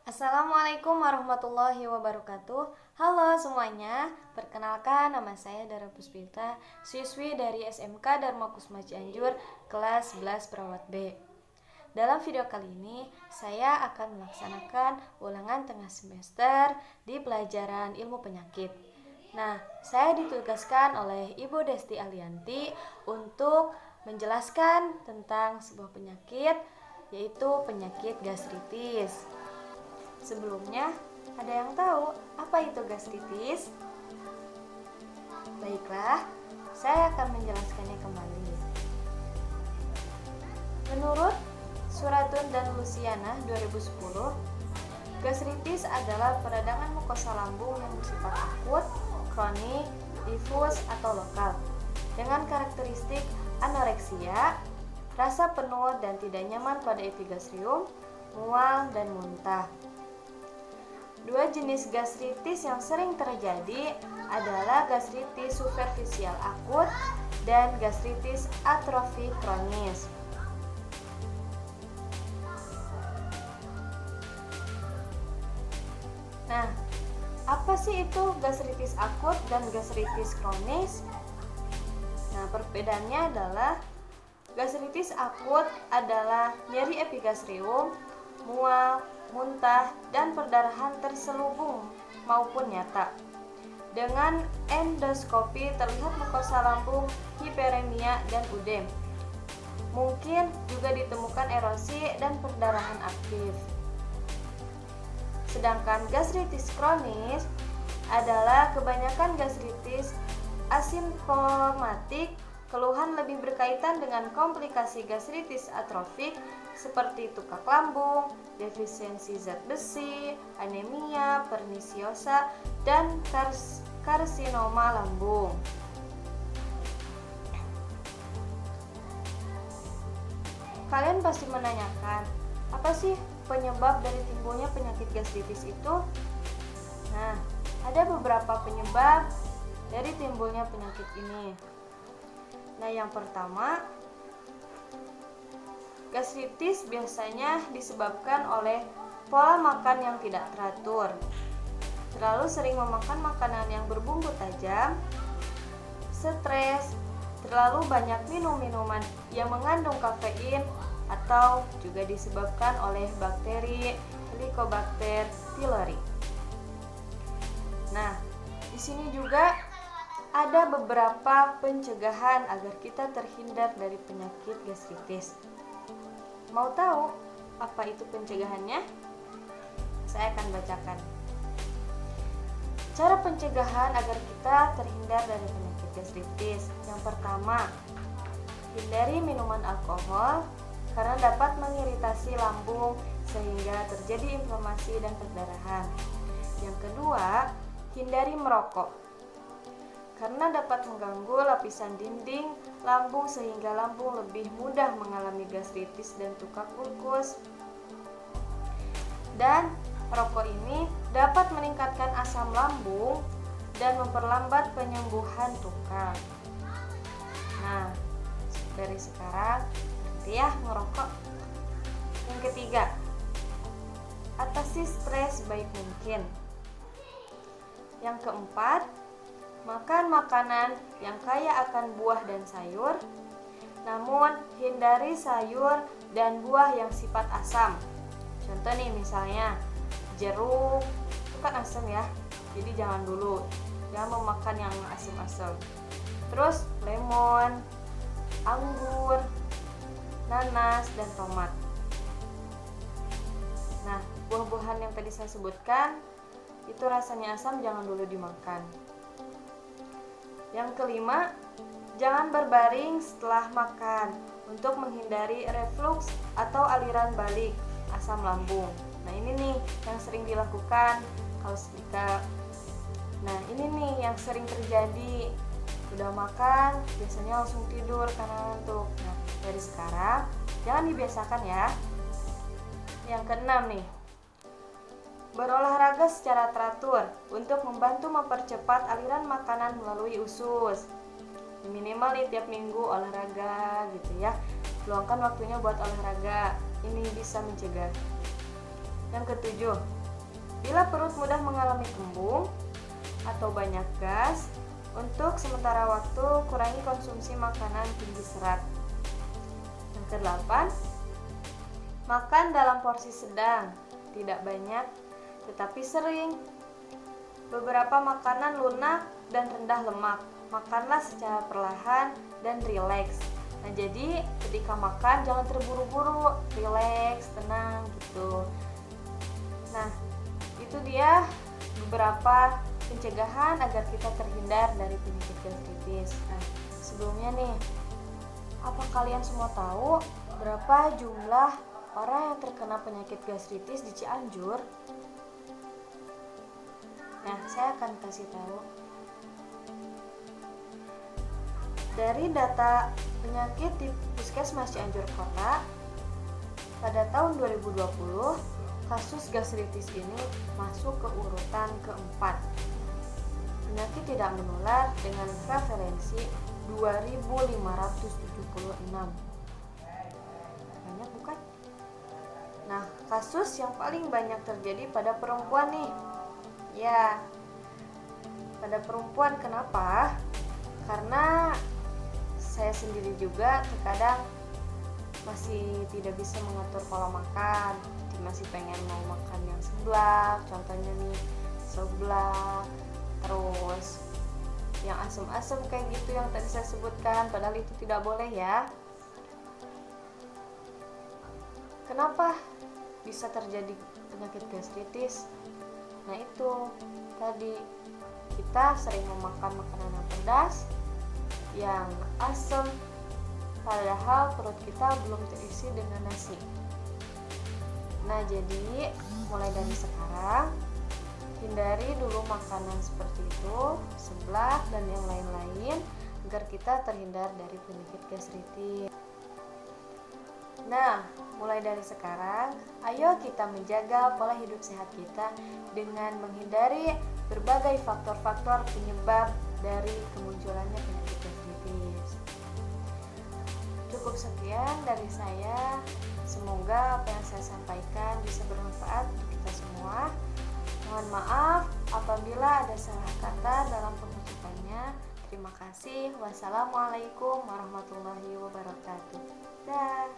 Assalamualaikum warahmatullahi wabarakatuh. Halo semuanya, perkenalkan nama saya Dara Puspita, siswi dari SMK Dharma Kusuma Cianjur, kelas 11 Perawat B. Dalam video kali ini, saya akan melaksanakan ulangan tengah semester di pelajaran ilmu penyakit. Nah, saya ditugaskan oleh Ibu Desti Alianti untuk menjelaskan tentang sebuah penyakit, yaitu penyakit gastritis. Sebelumnya, ada yang tahu apa itu gastritis? Baiklah, saya akan menjelaskannya kembali. Menurut Suratun dan Luciana 2010, gastritis adalah peradangan mukosa lambung yang bersifat akut, kronik, difus, atau lokal dengan karakteristik anoreksia, rasa penuh dan tidak nyaman pada epigastrium, mual, dan muntah. Dua jenis gastritis yang sering terjadi adalah gastritis superficial akut dan gastritis atrofik kronis. Nah, apa sih itu gastritis akut dan gastritis kronis? Nah, perbedaannya adalah gastritis akut adalah nyeri epigastrium, mual, muntah, dan perdarahan terselubung maupun nyata. Dengan endoskopi terlihat mukosa lambung, hiperemia, dan udem. Mungkin juga ditemukan erosi dan perdarahan aktif. Sedangkan gastritis kronis adalah kebanyakan gastritis asimptomatik. Keluhan lebih berkaitan dengan komplikasi gastritis atrofik seperti tukak lambung, defisiensi zat besi, anemia, pernisiosa, dan karsinoma lambung. Kalian pasti menanyakan, apa sih penyebab dari timbulnya penyakit gastritis itu? Nah, ada beberapa penyebab dari timbulnya penyakit ini. Nah, yang pertama, gastritis biasanya disebabkan oleh pola makan yang tidak teratur. Terlalu sering memakan makanan yang berbumbu tajam, stres, terlalu banyak minum minuman yang mengandung kafein, atau juga disebabkan oleh bakteri Helicobacter pylori. Nah, di sini juga ada beberapa pencegahan agar kita terhindar dari penyakit gastritis. Mau tahu apa itu pencegahannya? Saya akan bacakan. Cara pencegahan agar kita terhindar dari penyakit gastritis. Yang pertama, hindari minuman alkohol karena dapat mengiritasi lambung sehingga terjadi inflamasi dan perdarahan. Yang kedua, hindari merokok karena dapat mengganggu lapisan dinding lambung sehingga lambung lebih mudah mengalami gastritis dan tukak ulkus. Dan rokok ini dapat meningkatkan asam lambung dan memperlambat penyembuhan tukak. Nah, dari sekarang berhenti ya ngerokok. Yang ketiga, atasi stres baik mungkin. Yang keempat, makan makanan yang kaya akan buah dan sayur, namun hindari sayur dan buah yang sifat asam. Contoh nih misalnya jeruk, itu kan asam ya, jadi jangan dulu, jangan memakan yang asam-asam. Terus lemon, anggur, nanas, dan tomat. Nah, buah-buahan yang tadi saya sebutkan itu rasanya asam, jangan dulu dimakan. Yang kelima, jangan berbaring setelah makan untuk menghindari reflux atau aliran balik asam lambung. Nah, ini nih yang sering dilakukan kalau ketika ini nih yang sering terjadi. Udah makan, biasanya langsung tidur karena ngantuk. Nah, dari sekarang jangan dibiasakan ya. Yang keenam nih, berolahraga secara teratur untuk membantu mempercepat aliran makanan melalui usus. Minimal nih tiap minggu olahraga gitu ya. Luangkan waktunya buat olahraga. Ini bisa mencegah. Yang ketujuh, Bila perut mudah mengalami kembung atau banyak gas, untuk sementara waktu kurangi konsumsi makanan tinggi serat. Yang kedelapan, makan dalam porsi sedang, tidak banyak tetapi sering. Beberapa makanan lunak dan rendah lemak, makanlah secara perlahan dan rileks. Nah, jadi ketika makan jangan terburu-buru, rileks, tenang gitu. Nah, itu dia beberapa pencegahan agar kita terhindar dari penyakit gastritis. Nah, sebelumnya nih, apa kalian semua tahu berapa jumlah orang yang terkena penyakit gastritis di Cianjur? Nah, saya akan kasih tahu. Dari data penyakit di Puskesmas Cianjur Kota, pada tahun 2020, kasus gastritis ini masuk ke urutan keempat. Penyakit tidak menular dengan prevalensi 2.576. Banyak bukan? Nah, kasus yang paling banyak terjadi pada perempuan nih. Ya, pada perempuan. Kenapa? Karena saya sendiri juga terkadang masih tidak bisa mengatur pola makan, masih pengen mau makan yang seblak, contohnya nih seblak, terus yang asam-asam kayak gitu yang tadi saya sebutkan, padahal itu tidak boleh ya. Kenapa bisa terjadi penyakit gastritis? Nah, itu tadi kita sering memakan makanan yang pedas, yang asam, padahal perut kita belum terisi dengan nasi. Nah, jadi mulai dari sekarang hindari dulu makanan seperti itu, seblak dan yang lain-lain agar kita terhindar dari penyakit gastritis. Nah, mulai dari sekarang, ayo kita menjaga pola hidup sehat kita dengan menghindari berbagai faktor-faktor penyebab dari kemunculannya penyakit gastritis. Cukup sekian dari saya. Semoga apa yang saya sampaikan bisa bermanfaat untuk kita semua. Mohon maaf apabila ada salah kata dalam pengucapannya. Terima kasih. Wassalamualaikum warahmatullahi wabarakatuh. Dah.